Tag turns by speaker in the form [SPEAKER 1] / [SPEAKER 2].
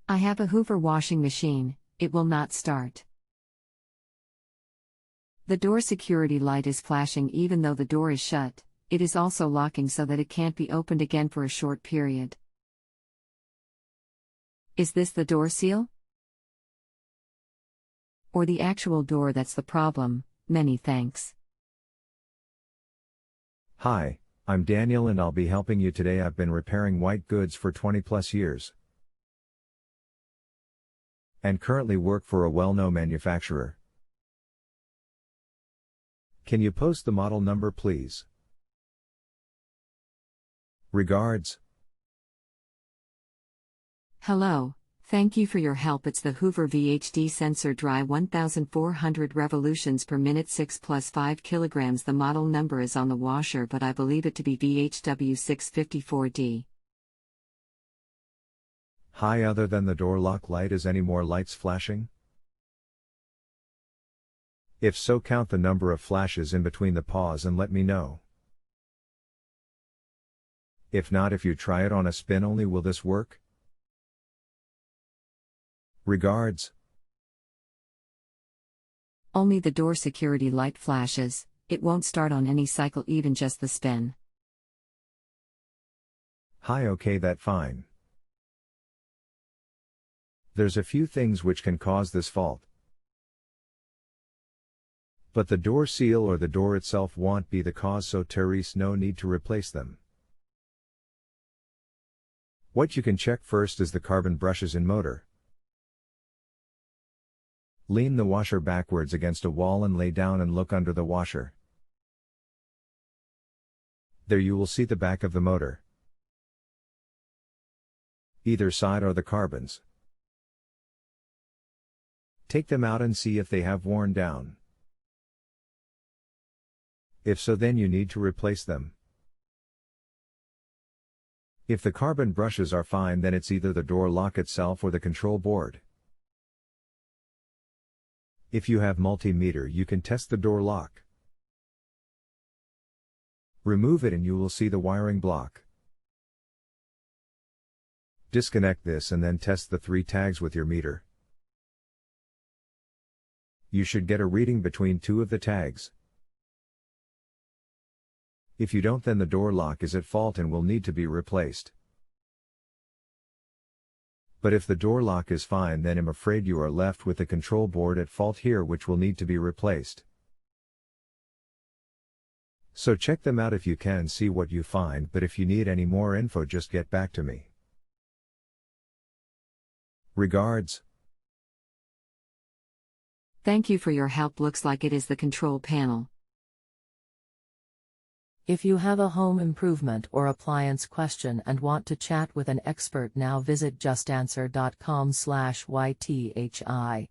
[SPEAKER 1] I have a Hoover washing machine, it will not start. The door security light is flashing even though the door is shut, it is also locking so that it can't be opened again for a short period. Is this the door seal? Or the actual door that's the problem? Many thanks.
[SPEAKER 2] Hi, I'm Daniel and I'll be helping you today. I've been repairing white goods for 20+ years. And currently work for a well-known manufacturer. Can you post the model number please? Regards.
[SPEAKER 1] Hello, thank you for your help. It's the Hoover VHD sensor dry 1400 revolutions per minute 6 + 5 kilograms. The model number is on the washer but I believe it to be VHW654D.
[SPEAKER 2] Hi, other than the door lock light, is any more lights flashing? If so, count the number of flashes in between the pause and let me know. If not, if you try it on a spin only, will this work? Regards.
[SPEAKER 1] Only the door security light flashes, it won't start on any cycle, even just the spin.
[SPEAKER 2] Hi, okay, that fine. There's a few things which can cause this fault. But the door seal or the door itself won't be the cause, so Therese, no need to replace them. What you can check first is the carbon brushes in motor. Lean the washer backwards against a wall and lay down and look under the washer. There you will see the back of the motor. Either side are the carbons. Take them out and see if they have worn down. If so, then you need to replace them. If the carbon brushes are fine, then it's either the door lock itself or the control board. If you have multimeter, you can test the door lock. Remove it and you will see the wiring block. Disconnect this and then test the 3 tags with your meter. You should get a reading between 2 of the tags. If you don't, then the door lock is at fault and will need to be replaced. But if the door lock is fine, then I'm afraid you are left with the control board at fault here, which will need to be replaced. So check them out if you can, see what you find, but if you need any more info, just get back to me. Regards.
[SPEAKER 1] Thank you for your help. Looks like it is the control panel.
[SPEAKER 3] If you have a home improvement or appliance question and want to chat with an expert, now visit JustAnswer.com/YTHI.